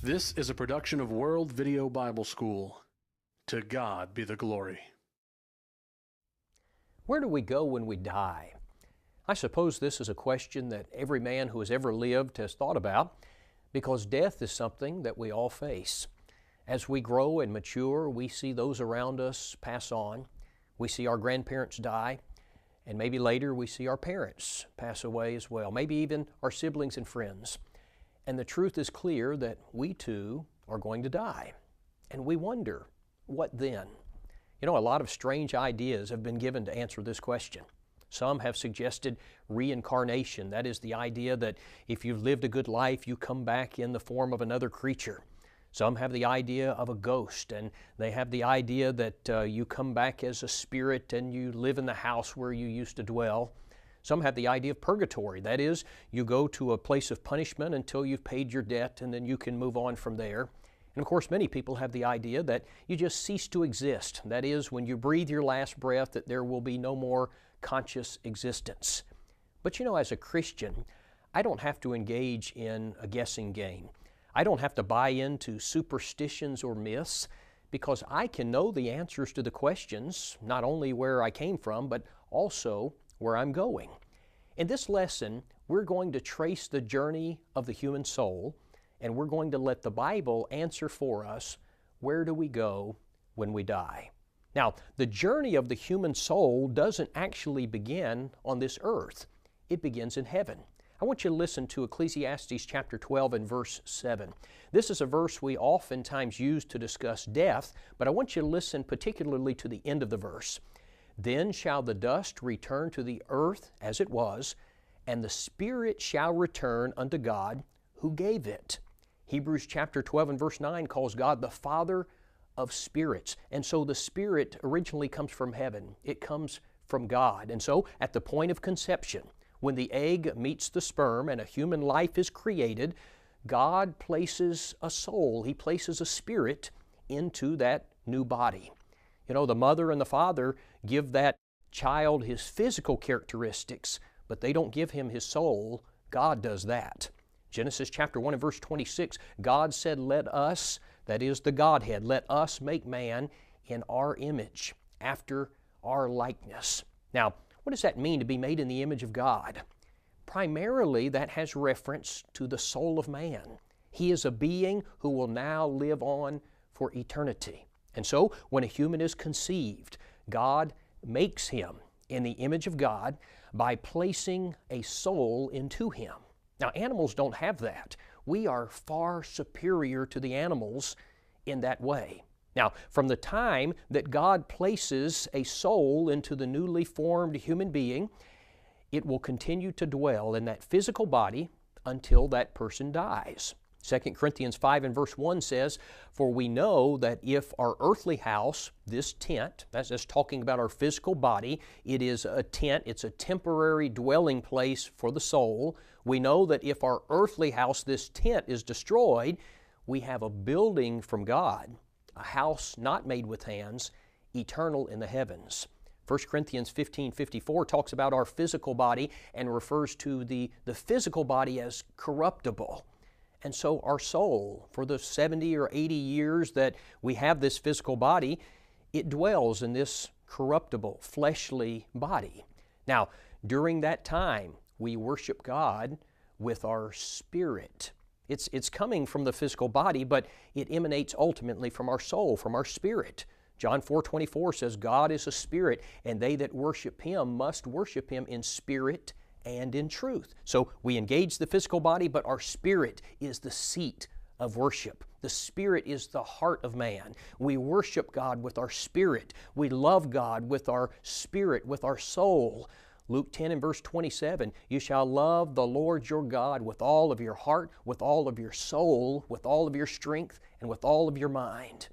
This is a production of World Video Bible School. To God be the glory. Where do we go when we die? I suppose this is a question that every man who has ever lived has thought about, because death is something that we all face. As we grow and mature, we see those around us pass on. We see our grandparents die, and maybe later we see our parents pass away as well, maybe even our siblings and friends. And the truth is clear that we too are going to die. And we wonder, what then? You know, a lot of strange ideas have been given to answer this question. Some have suggested reincarnation. That is the idea that if you've lived a good life, you come back in the form of another creature. Some have the idea of a ghost, and they have the idea that you come back as a spirit and you live in the house where you used to dwell. Some have the idea of purgatory. That is, you go to a place of punishment until you've paid your debt and then you can move on from there. And of course, many people have the idea that you just cease to exist. That is, when you breathe your last breath, that there will be no more conscious existence. But you know, as a Christian, I don't have to engage in a guessing game. I don't have to buy into superstitions or myths, because I can know the answers to the questions, not only where I came from, but also where I'm going. In this lesson, we're going to trace the journey of the human soul, and we're going to let the Bible answer for us, where do we go when we die? Now, the journey of the human soul doesn't actually begin on this earth. It begins in heaven. I want you to listen to Ecclesiastes chapter 12 and verse 7. This is a verse we oftentimes use to discuss death, but I want you to listen particularly to the end of the verse. Then shall the dust return to the earth as it was, and the spirit shall return unto God who gave it. Hebrews chapter 12 and verse 9 calls God the Father of spirits. And so the spirit originally comes from heaven. It comes from God. And so at the point of conception, when the egg meets the sperm and a human life is created, God places a soul, He places a spirit into that new body. You know, the mother and the father give that child his physical characteristics, but they don't give him his soul. God does that. Genesis chapter 1 and verse 26, God said, let us, that is the Godhead, let us make man in our image, after our likeness. Now, what does that mean to be made in the image of God? Primarily, that has reference to the soul of man. He is a being who will now live on for eternity. And so, when a human is conceived, God makes him in the image of God by placing a soul into him. Now, animals don't have that. We are far superior to the animals in that way. Now, from the time that God places a soul into the newly formed human being, it will continue to dwell in that physical body until that person dies. 2 Corinthians 5 and verse 1 says, for we know that if our earthly house, this tent, that's just talking about our physical body, it is a tent, it's a temporary dwelling place for the soul. We know that if our earthly house, this tent, is destroyed, we have a building from God, a house not made with hands, eternal in the heavens. 1 Corinthians 15:54 talks about our physical body and refers to the physical body as corruptible. And so our soul, for the 70 or 80 years that we have this physical body, it dwells in this corruptible, fleshly body. Now, during that time, we worship God with our spirit. It's coming from the physical body, but it emanates ultimately from our soul, from our spirit. John 4:24 says, God is a spirit, and they that worship Him must worship Him in spirit and in truth. So we engage the physical body, but our spirit is the seat of worship. The spirit is the heart of man. We worship God with our spirit. We love God with our spirit, with our soul. Luke 10 and verse 27, you shall love the Lord your God with all of your heart, with all of your soul, with all of your strength, and with all of your mind.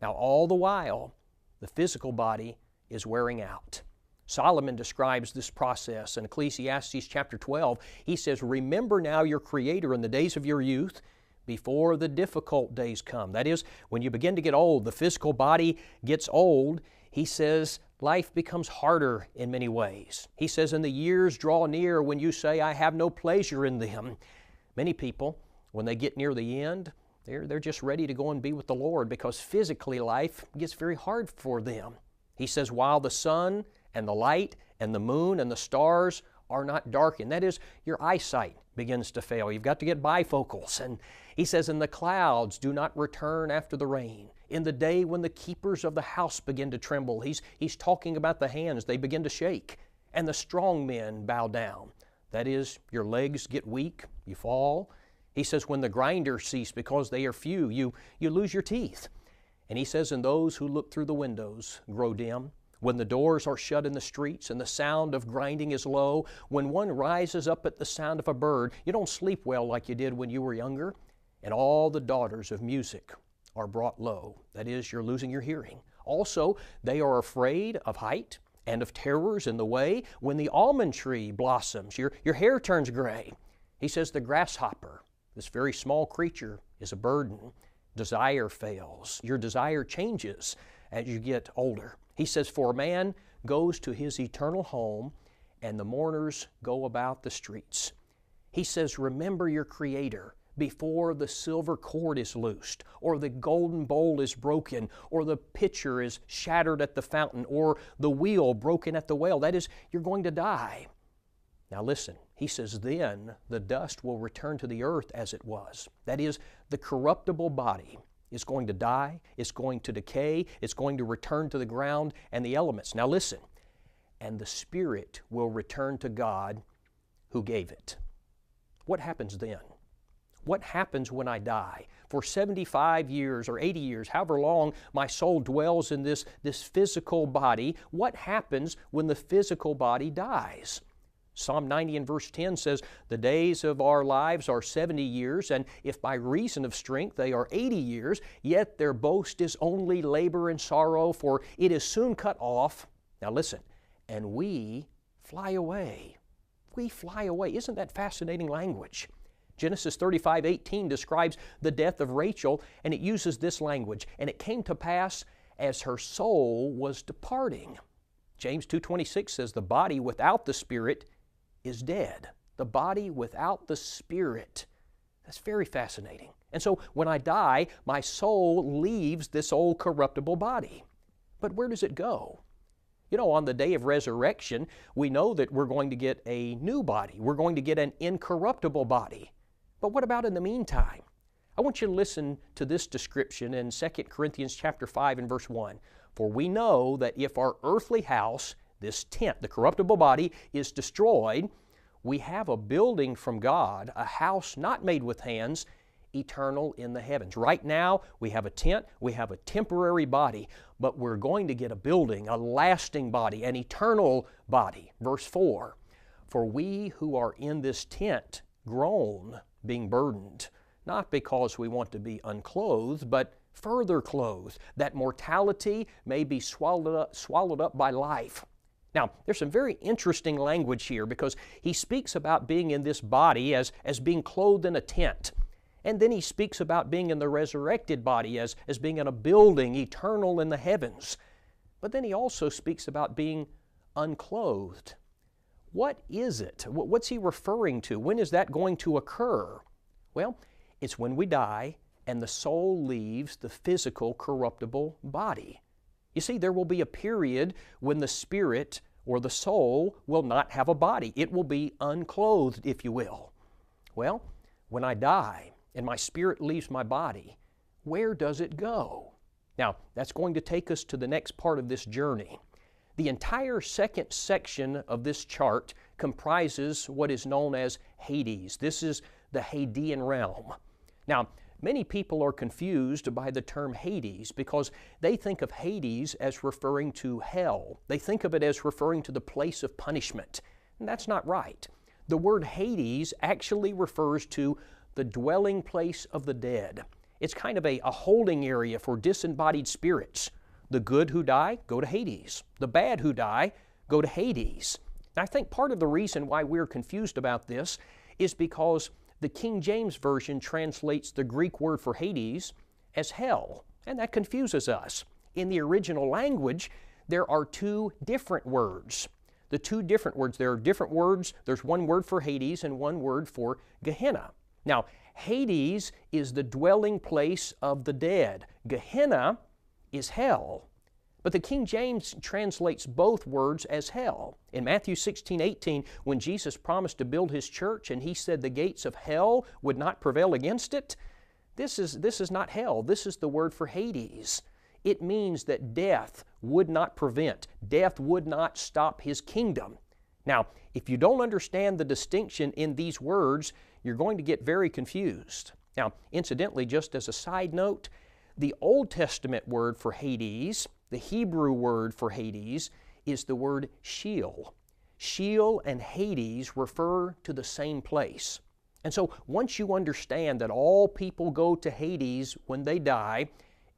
Now, all the while, the physical body is wearing out. Solomon describes this process in Ecclesiastes chapter 12. He says, remember now your Creator in the days of your youth, before the difficult days come. That is, when you begin to get old, the physical body gets old. He says, life becomes harder in many ways. He says, and the years draw near when you say, I have no pleasure in them. Many people, when they get near the end, They're just ready to go and be with the Lord because physically life gets very hard for them. He says, while the sun and the light and the moon and the stars are not darkened. That is, your eyesight begins to fail. You've got to get bifocals. And he says, and the clouds do not return after the rain. In the day when the keepers of the house begin to tremble, he's talking about the hands. They begin to shake. And the strong men bow down. That is, your legs get weak, you fall. He says, when the grinders cease because they are few, you lose your teeth. And he says, and those who look through the windows grow dim. When the doors are shut in the streets and the sound of grinding is low, when one rises up at the sound of a bird, you don't sleep well like you did when you were younger. And all the daughters of music are brought low. That is, you're losing your hearing. Also, they are afraid of height and of terrors in the way. When the almond tree blossoms, your hair turns gray. He says the grasshopper, this very small creature, is a burden. Desire fails. Your desire changes as you get older. He says, for a man goes to his eternal home, and the mourners go about the streets. He says, remember your Creator before the silver cord is loosed, or the golden bowl is broken, or the pitcher is shattered at the fountain, or the wheel broken at the well. That is, you're going to die. Now listen, he says, then the dust will return to the earth as it was. That is, the corruptible body is going to die, it's going to decay, it's going to return to the ground and the elements. Now listen, and the spirit will return to God who gave it. What happens then? What happens when I die? For 75 years or 80 years, however long my soul dwells in this physical body, what happens when the physical body dies? Psalm 90 and verse 10 says, the days of our lives are 70 years, and if by reason of strength they are 80 years, yet their boast is only labor and sorrow, for it is soon cut off. Now listen, and we fly away. We fly away. Isn't that fascinating language? Genesis 35:18 describes the death of Rachel, and it uses this language, and it came to pass as her soul was departing. James 2:26 says, the body without the spirit is dead. The body without the spirit. That's very fascinating. And so when I die, my soul leaves this old corruptible body. But where does it go? You know, on the day of resurrection, we know that we're going to get a new body. We're going to get an incorruptible body. But what about in the meantime? I want you to listen to this description in 2 Corinthians chapter 5 and verse 1. For we know that if our earthly house, this tent, the corruptible body, is destroyed, we have a building from God, a house not made with hands, eternal in the heavens. Right now, we have a tent, we have a temporary body, but we're going to get a building, a lasting body, an eternal body. Verse 4, for we who are in this tent groan, being burdened, not because we want to be unclothed, but further clothed, that mortality may be swallowed up by life. Now, there's some very interesting language here because he speaks about being in this body as being clothed in a tent. And then he speaks about being in the resurrected body as being in a building eternal in the heavens. But then he also speaks about being unclothed. What is it? What's he referring to? When is that going to occur? Well, it's when we die and the soul leaves the physical corruptible body. You see, there will be a period when the spirit or the soul will not have a body. It will be unclothed, if you will. Well, when I die and my spirit leaves my body, where does it go? Now, that's going to take us to the next part of this journey. The entire second section of this chart comprises what is known as Hades. This is the Hadean realm. Now, many people are confused by the term Hades because they think of Hades as referring to hell. They think of it as referring to the place of punishment. And that's not right. The word Hades actually refers to the dwelling place of the dead. It's kind of a holding area for disembodied spirits. The good who die go to Hades. The bad who die go to Hades. And I think part of the reason why we're confused about this is because the King James Version translates the Greek word for Hades as hell, and that confuses us. In the original language, there are two different words. There are different words. There's one word for Hades and one word for Gehenna. Now, Hades is the dwelling place of the dead. Gehenna is hell. But the King James translates both words as hell. In Matthew 16:18, when Jesus promised to build His church and He said the gates of hell would not prevail against it, this is not hell. This is the word for Hades. It means that death would not prevent, death would not stop His kingdom. Now, if you don't understand the distinction in these words, you're going to get very confused. Now, incidentally, just as a side note, the Old Testament word for Hades, the Hebrew word for Hades, is the word Sheol. Sheol and Hades refer to the same place. And so once you understand that all people go to Hades when they die,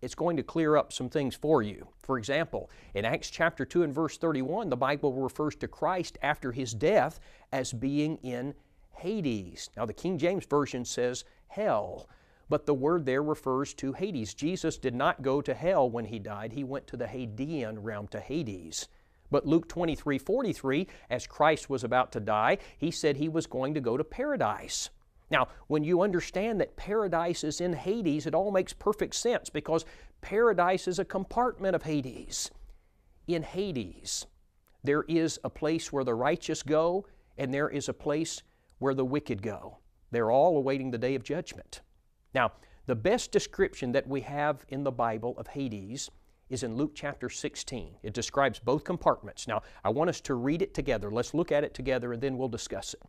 it's going to clear up some things for you. For example, in Acts chapter 2 and verse 31, the Bible refers to Christ after His death as being in Hades. Now the King James Version says hell, but the word there refers to Hades. Jesus did not go to hell when He died. He went to the Hadean realm, to Hades. But Luke 23:43, as Christ was about to die, He said He was going to go to paradise. Now, when you understand that paradise is in Hades, it all makes perfect sense because paradise is a compartment of Hades. In Hades, there is a place where the righteous go, and there is a place where the wicked go. They're all awaiting the day of judgment. Now, the best description that we have in the Bible of Hades is in Luke chapter 16. It describes both compartments. Now, I want us to read it together. Let's look at it together and then we'll discuss it.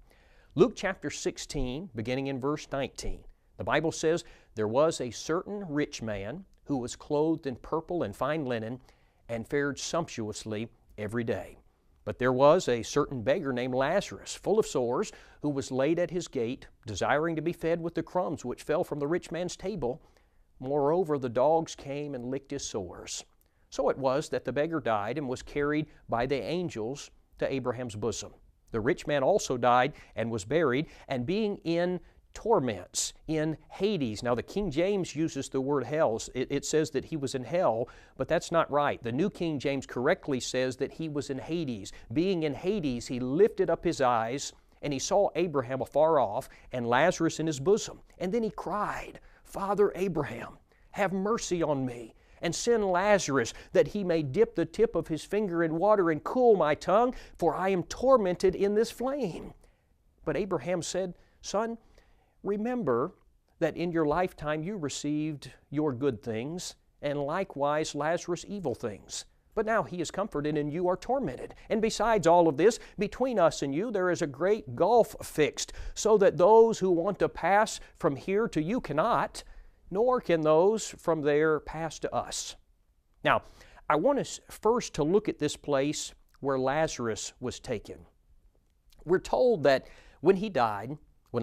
Luke chapter 16, beginning in verse 19. The Bible says, "There was a certain rich man who was clothed in purple and fine linen and fared sumptuously every day. But there was a certain beggar named Lazarus, full of sores, who was laid at his gate, desiring to be fed with the crumbs which fell from the rich man's table. Moreover, the dogs came and licked his sores. So it was that the beggar died and was carried by the angels to Abraham's bosom. The rich man also died and was buried, and being in torments, in Hades." Now the King James uses the word hell. It says that he was in hell, but that's not right. The New King James correctly says that he was in Hades. Being in Hades, he lifted up his eyes, and he saw Abraham afar off, and Lazarus in his bosom. And then he cried, "Father Abraham, have mercy on me, and send Lazarus, that he may dip the tip of his finger in water and cool my tongue, for I am tormented in this flame." But Abraham said, "Son, remember that in your lifetime you received your good things, and likewise Lazarus evil things. But now he is comforted and you are tormented. And besides all of this, between us and you there is a great gulf fixed, so that those who want to pass from here to you cannot, nor can those from there pass to us." Now, I want us first to look at this place where Lazarus was taken. We're told that when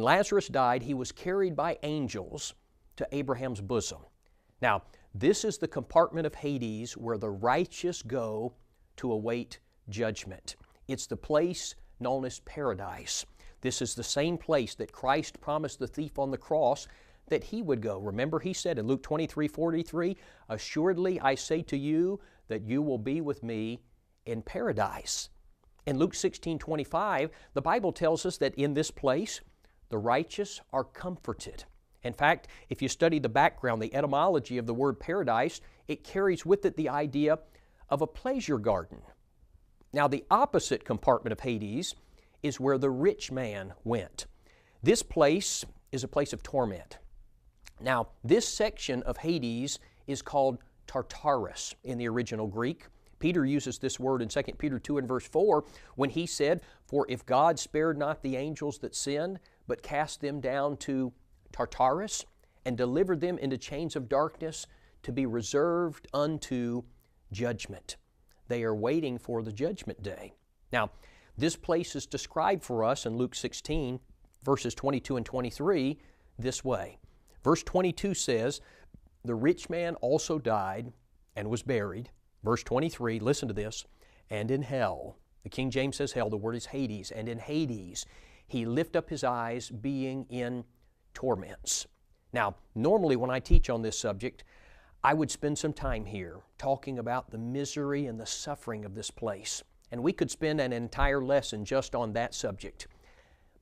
Lazarus died, he was carried by angels to Abraham's bosom. Now, this is the compartment of Hades where the righteous go to await judgment. It's the place known as paradise. This is the same place that Christ promised the thief on the cross that he would go. Remember, he said in Luke 23:43, "Assuredly I say to you that you will be with me in paradise." In Luke 16:25, the Bible tells us that in this place, the righteous are comforted. In fact, if you study the background, the etymology of the word paradise, it carries with it the idea of a pleasure garden. Now, the opposite compartment of Hades is where the rich man went. This place is a place of torment. Now, this section of Hades is called Tartarus in the original Greek. Peter uses this word in 2 Peter 2 and verse 4 when he said, "For if God spared not the angels that sinned, but cast them down to Tartarus and delivered them into chains of darkness to be reserved unto judgment." They are waiting for the judgment day. Now, this place is described for us in Luke 16, verses 22 and 23, this way. Verse 22 says, "The rich man also died and was buried." Verse 23, listen to this, "And in hell," the King James says hell, the word is Hades, "and in Hades he lift up his eyes, being in torments." Now, normally when I teach on this subject, I would spend some time here talking about the misery and the suffering of this place. And we could spend an entire lesson just on that subject.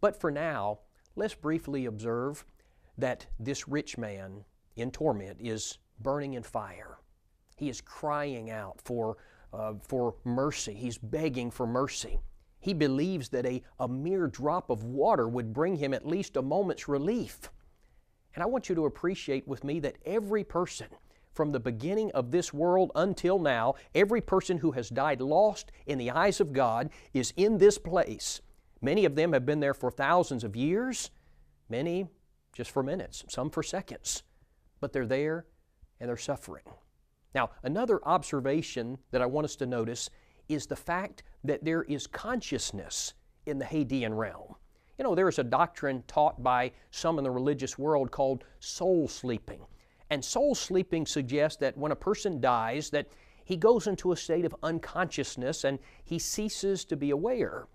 But for now, let's briefly observe that this rich man in torment is burning in fire. He is crying out for mercy. He's begging for mercy. He believes that a mere drop of water would bring him at least a moment's relief. And I want you to appreciate with me that every person from the beginning of this world until now, every person who has died lost in the eyes of God is in this place. Many of them have been there for thousands of years, many just for minutes, some for seconds. But they're there and they're suffering. Now, another observation that I want us to notice is the fact that there is consciousness in the Hadean realm. You know, there is a doctrine taught by some in the religious world called soul sleeping. And soul sleeping suggests that when a person dies, that he goes into a state of unconsciousness and he ceases to be aware.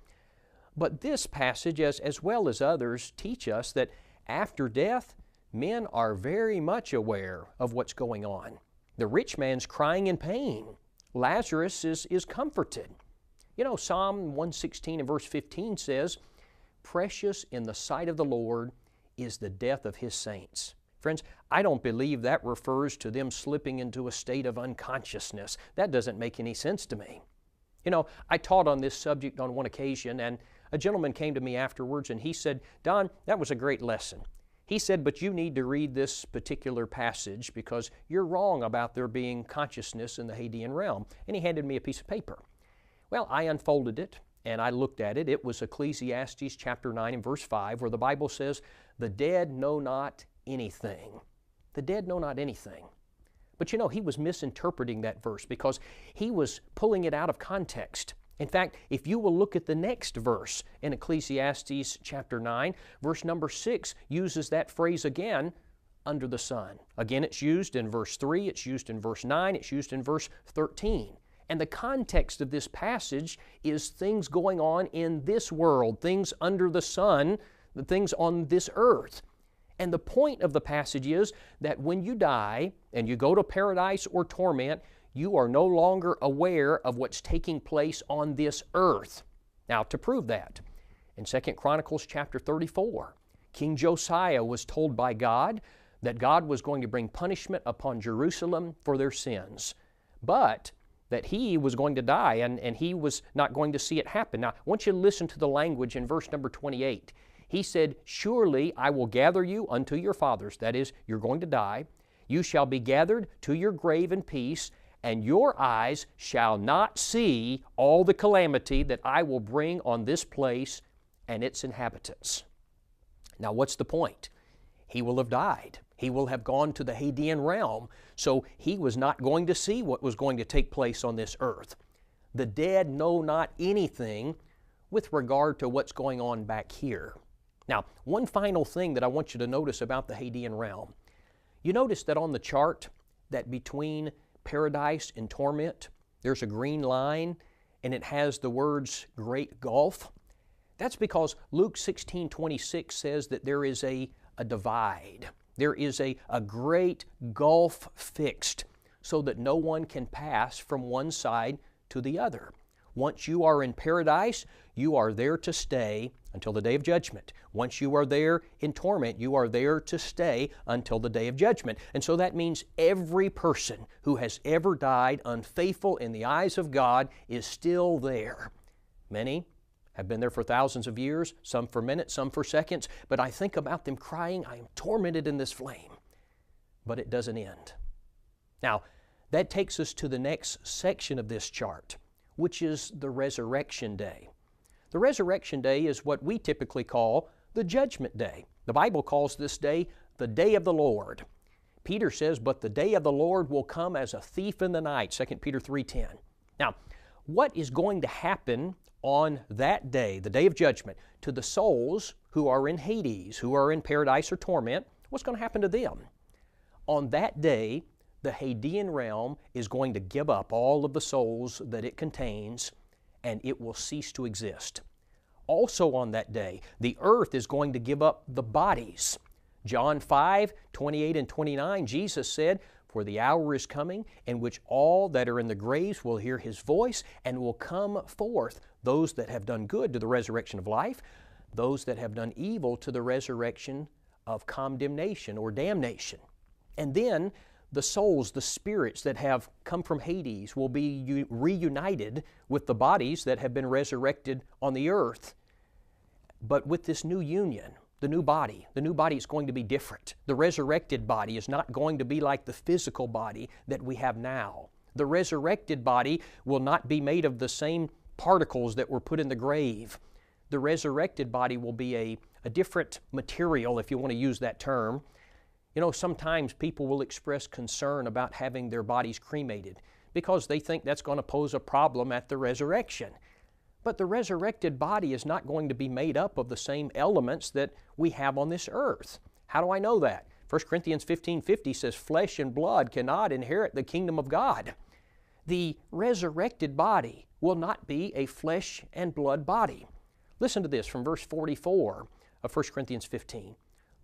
But this passage, as well as others, teach us that after death, men are very much aware of what's going on. The rich man's crying in pain. Lazarus is comforted. You know, Psalm 116 and verse 15 says, "Precious in the sight of the Lord is the death of His saints." Friends, I don't believe that refers to them slipping into a state of unconsciousness. That doesn't make any sense to me. You know, I taught on this subject on one occasion, and a gentleman came to me afterwards and he said, "Don, that was a great lesson." He said, "But you need to read this particular passage because you're wrong about there being consciousness in the Hadean realm." And he handed me a piece of paper. Well, I unfolded it and I looked at it. It was Ecclesiastes chapter 9 and verse 5, where the Bible says, "The dead know not anything." The dead know not anything. But you know, he was misinterpreting that verse because he was pulling it out of context. In fact, if you will look at the next verse in Ecclesiastes chapter 9, verse number 6 uses that phrase again, "under the sun." Again, it's used in verse 3, it's used in verse 9, it's used in verse 13. And the context of this passage is things going on in this world, things under the sun, the things on this earth. And the point of the passage is that when you die and you go to paradise or torment, you are no longer aware of what's taking place on this earth. Now, to prove that, in 2 Chronicles chapter 34, King Josiah was told by God that God was going to bring punishment upon Jerusalem for their sins, but that he was going to die and he was not going to see it happen. Now, I want you to listen to the language in verse number 28. He said, "Surely I will gather you unto your fathers." That is, you're going to die. "You shall be gathered to your grave in peace, and your eyes shall not see all the calamity that I will bring on this place and its inhabitants." Now, what's the point? He will have died. He will have gone to the Hadean realm, so he was not going to see what was going to take place on this earth. The dead know not anything with regard to what's going on back here. Now, one final thing that I want you to notice about the Hadean realm. You notice that on the chart that between paradise and torment, there's a green line and it has the words great gulf. That's because Luke 16:26 says that there is a divide. There is a great gulf fixed so that no one can pass from one side to the other. Once you are in paradise, you are there to stay until the day of judgment. Once you are there in torment, you are there to stay until the day of judgment. And so that means every person who has ever died unfaithful in the eyes of God is still there. Many have been there for thousands of years, some for minutes, some for seconds, but I think about them crying, "I am tormented in this flame." But it doesn't end. Now, that takes us to the next section of this chart, which is the resurrection day. The resurrection day is what we typically call the judgment day. The Bible calls this day the day of the Lord. Peter says, "But the day of the Lord will come as a thief in the night," 2 Peter 3:10. Now, what is going to happen on that day, the day of judgment, to the souls who are in Hades, who are in paradise or torment? What's going to happen to them? On that day, the Hadean realm is going to give up all of the souls that it contains, and it will cease to exist. Also on that day, the earth is going to give up the bodies. John 5:28 and 29, Jesus said, "For the hour is coming in which all that are in the graves will hear His voice and will come forth, those that have done good to the resurrection of life, those that have done evil to the resurrection of condemnation or damnation. And then the souls, the spirits that have come from Hades will be reunited with the bodies that have been resurrected on the earth. But with this new union, the new body is going to be different. The resurrected body is not going to be like the physical body that we have now. The resurrected body will not be made of the same particles that were put in the grave. The resurrected body will be a different material, if you want to use that term. You know, sometimes people will express concern about having their bodies cremated because they think that's going to pose a problem at the resurrection. But the resurrected body is not going to be made up of the same elements that we have on this earth. How do I know that? 1 Corinthians 15:50 says, "Flesh and blood cannot inherit the kingdom of God." The resurrected body will not be a flesh and blood body. Listen to this from verse 44 of 1 Corinthians 15.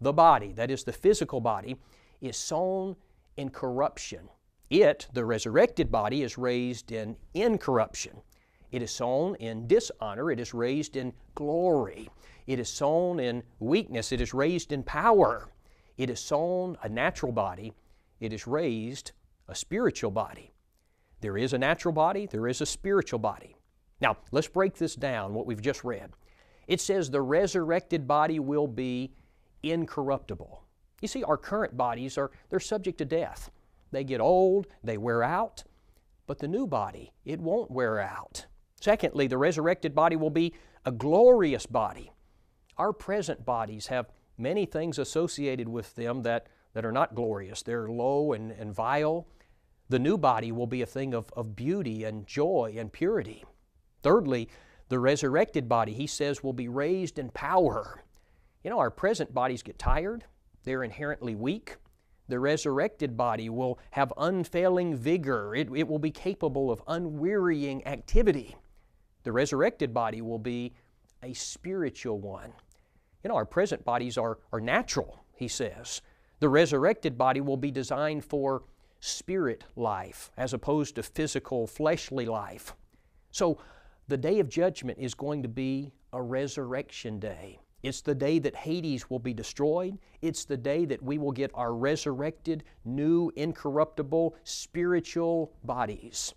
The body, that is the physical body, is sown in corruption. It, the resurrected body, is raised in incorruption. It is sown in dishonor. It is raised in glory. It is sown in weakness. It is raised in power. It is sown a natural body. It is raised a spiritual body. There is a natural body. There is a spiritual body. Now, let's break this down, what we've just read. It says the resurrected body will be incorruptible. You see, our current bodies they're subject to death. They get old, they wear out, but the new body, it won't wear out. Secondly, the resurrected body will be a glorious body. Our present bodies have many things associated with them that are not glorious. They're low and vile. The new body will be a thing of beauty and joy and purity. Thirdly, the resurrected body, he says, will be raised in power. You know, our present bodies get tired. They're inherently weak. The resurrected body will have unfailing vigor. It will be capable of unwearying activity. The resurrected body will be a spiritual one. You know, our present bodies are natural, he says. The resurrected body will be designed for spirit life as opposed to physical, fleshly life. So the day of judgment is going to be a resurrection day. It's the day that Hades will be destroyed. It's the day that we will get our resurrected, new, incorruptible, spiritual bodies.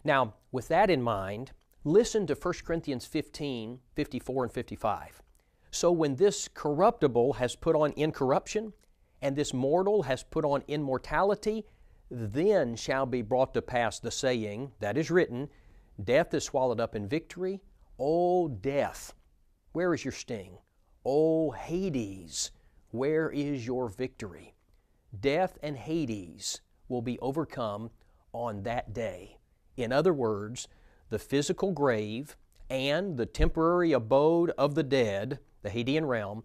Now, with that in mind, listen to 1 Corinthians 15, 54 and 55. So when this corruptible has put on incorruption, and this mortal has put on immortality, then shall be brought to pass the saying that is written, Death is swallowed up in victory. O death, where is your sting? O Hades, where is your victory? Death and Hades will be overcome on that day. In other words, the physical grave and the temporary abode of the dead, the Hadean realm,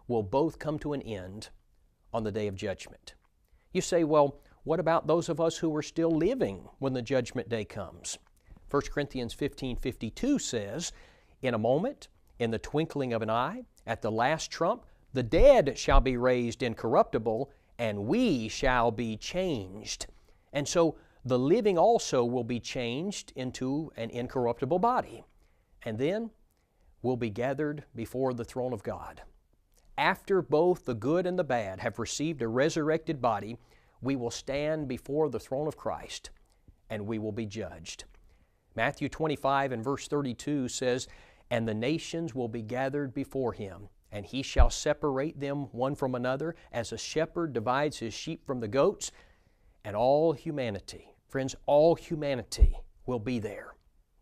will both come to an end on the day of judgment. You say, well, what about those of us who are still living when the judgment day comes? 1 Corinthians 15:52 says, In a moment, in the twinkling of an eye, at the last trump, the dead shall be raised incorruptible, and we shall be changed. And so the living also will be changed into an incorruptible body, and then will be gathered before the throne of God. After both the good and the bad have received a resurrected body, we will stand before the throne of Christ, and we will be judged. Matthew 25 and verse 32 says, And the nations will be gathered before him, and he shall separate them one from another, as a shepherd divides his sheep from the goats. And all humanity, friends, all humanity will be there.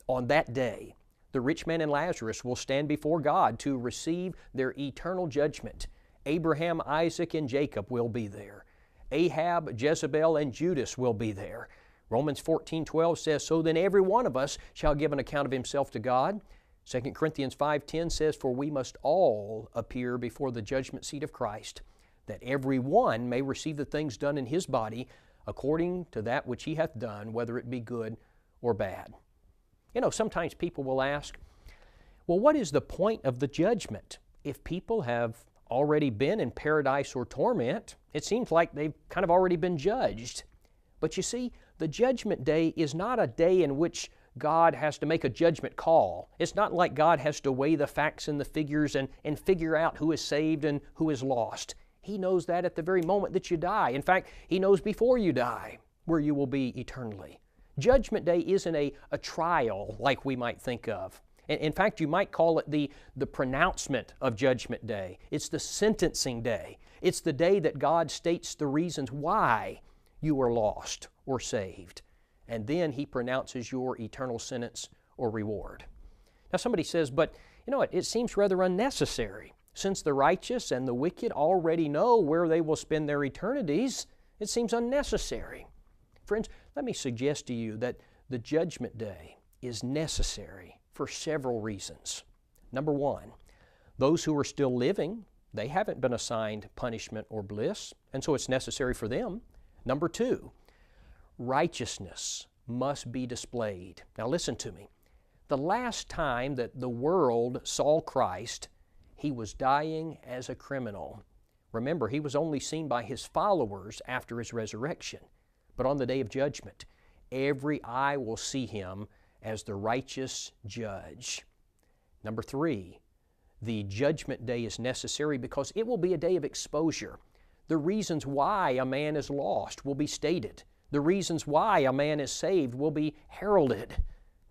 On that day, the rich man and Lazarus will stand before God to receive their eternal judgment. Abraham, Isaac, and Jacob will be there. Ahab, Jezebel, and Judas will be there. Romans 14:12 says, So then every one of us shall give an account of himself to God. 2 Corinthians 5:10 says, For we must all appear before the judgment seat of Christ, that every one may receive the things done in his body according to that which he hath done, whether it be good or bad. You know, sometimes people will ask, well, what is the point of the judgment? If people have already been in paradise or torment, it seems like they've kind of already been judged. But you see, the judgment day is not a day in which God has to make a judgment call. It's not like God has to weigh the facts and the figures and figure out who is saved and who is lost. He knows that at the very moment that you die. In fact, He knows before you die where you will be eternally. Judgment Day isn't a trial like we might think of. In fact, you might call it the pronouncement of Judgment Day. It's the sentencing day. It's the day that God states the reasons why you are lost or saved. And then He pronounces your eternal sentence or reward. Now somebody says, but you know what, it seems rather unnecessary. Since the righteous and the wicked already know where they will spend their eternities, it seems unnecessary. Friends, let me suggest to you that the Judgment Day is necessary for several reasons. Number one, those who are still living, they haven't been assigned punishment or bliss, and so it's necessary for them. Number two, righteousness must be displayed. Now listen to me. The last time that the world saw Christ, He was dying as a criminal. Remember, He was only seen by His followers after His resurrection. But on the day of judgment, every eye will see Him as the righteous judge. Number three, the Judgment Day is necessary because it will be a day of exposure. The reasons why a man is lost will be stated. The reasons why a man is saved will be heralded.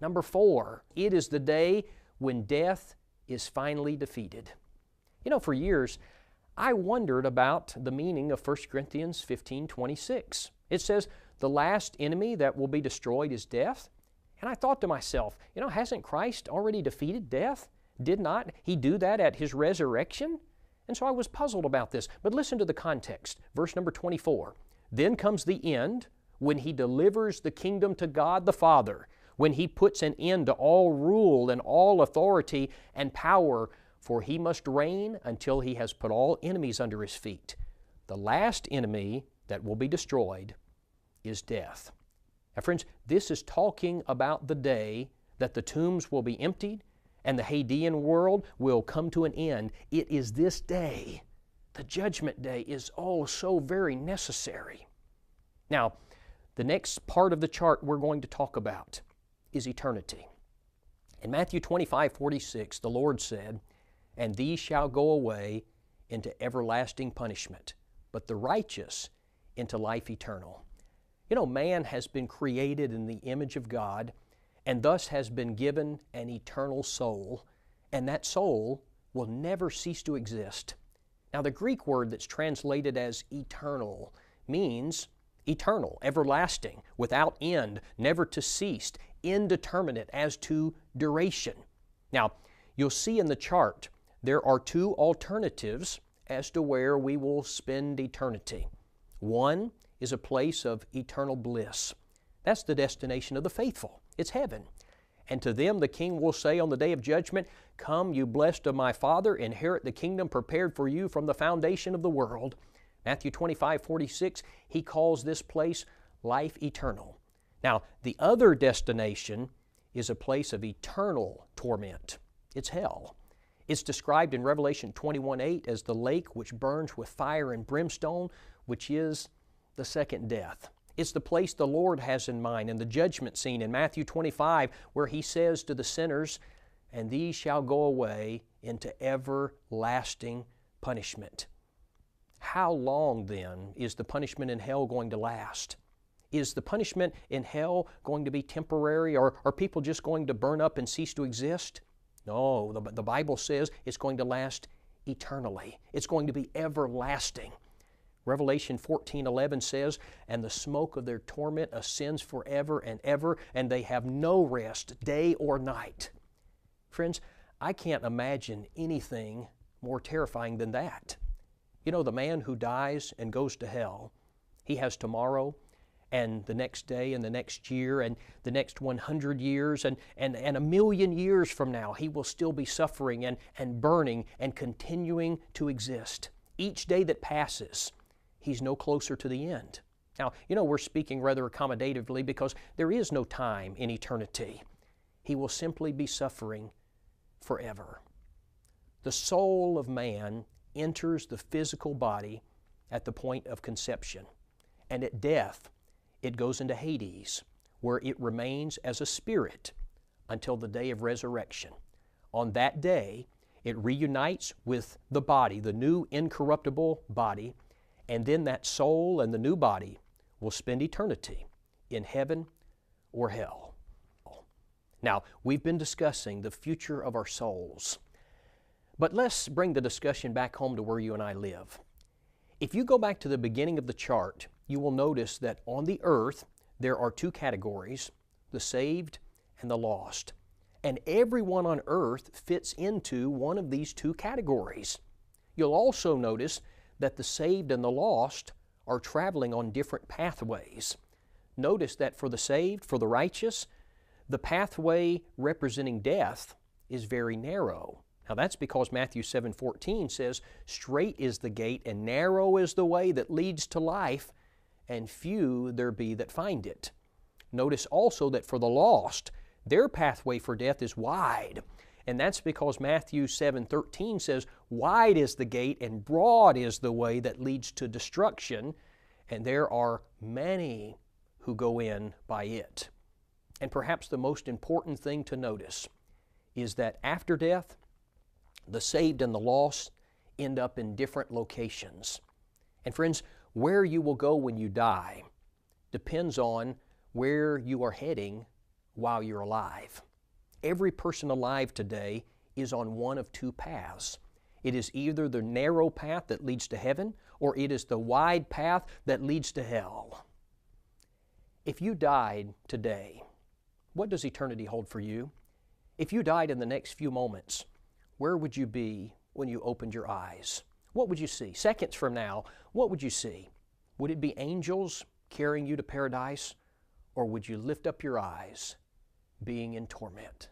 Number four, it is the day when death is finally defeated. You know, for years, I wondered about the meaning of 1 Corinthians 15:26. It says, the last enemy that will be destroyed is death. And I thought to myself, you know, hasn't Christ already defeated death? Did not He do that at His resurrection? And so I was puzzled about this. But listen to the context. Verse number 24. Then comes the end when He delivers the kingdom to God the Father, when He puts an end to all rule and all authority and power, for He must reign until He has put all enemies under His feet. The last enemy that will be destroyed is death. Now friends, this is talking about the day that the tombs will be emptied and the Hadean world will come to an end. It is this day. The Judgment Day is oh so very necessary. Now, the next part of the chart we're going to talk about is eternity. In Matthew 25:46, the Lord said, "And these shall go away into everlasting punishment, but the righteous into life eternal." You know, man has been created in the image of God and thus has been given an eternal soul, and that soul will never cease to exist. Now, the Greek word that's translated as eternal means eternal, everlasting, without end, never to cease, indeterminate as to duration. Now, you'll see in the chart there are two alternatives as to where we will spend eternity. One is a place of eternal bliss. That's the destination of the faithful. It's heaven. And to them the King will say on the day of judgment, "Come, you blessed of my Father, inherit the kingdom prepared for you from the foundation of the world." Matthew 25:46, He calls this place life eternal. Now, the other destination is a place of eternal torment. It's hell. It's described in Revelation 21:8 as the lake which burns with fire and brimstone, which is the second death. It's the place the Lord has in mind in the judgment scene in Matthew 25, where He says to the sinners, "And these shall go away into everlasting punishment." How long then is the punishment in hell going to last? Is the punishment in hell going to be temporary, or are people just going to burn up and cease to exist? No, the Bible says it's going to last eternally. It's going to be everlasting. Revelation 14:11 says, "And the smoke of their torment ascends forever and ever, and they have no rest, day or night." Friends, I can't imagine anything more terrifying than that. You know, the man who dies and goes to hell, he has tomorrow and the next day and the next year and the next 100 years and a million years from now, he will still be suffering and burning and continuing to exist. Each day that passes, he's no closer to the end. Now, you know, we're speaking rather accommodatively because there is no time in eternity. He will simply be suffering forever. The soul of man enters the physical body at the point of conception, and at death, it goes into Hades, where it remains as a spirit until the day of resurrection. On that day, It reunites with the body, the new incorruptible body, and then that soul and the new body will spend eternity in heaven or hell. Now, we've been discussing the future of our souls, but let's bring the discussion back home to where you and I live. If you go back to the beginning of the chart, you will notice that on the earth there are two categories, the saved and the lost. And everyone on earth fits into one of these two categories. You'll also notice that the saved and the lost are traveling on different pathways. Notice that for the saved, for the righteous, the pathway representing death is very narrow. Now that's because Matthew 7:14 says, "Straight is the gate and narrow is the way that leads to life, and few there be that find it." Notice also that for the lost, their pathway for death is wide. And that's because Matthew 7:13 says, "Wide is the gate and broad is the way that leads to destruction, and there are many who go in by it." And perhaps the most important thing to notice is that after death, the saved and the lost end up in different locations. And friends, where you will go when you die depends on where you are heading while you're alive. Every person alive today is on one of two paths. It is either the narrow path that leads to heaven, or it is the wide path that leads to hell. If you died today, what does eternity hold for you? If you died in the next few moments, where would you be when you opened your eyes? What would you see? Seconds from now, what would you see? Would it be angels carrying you to paradise, or would you lift up your eyes being in torment?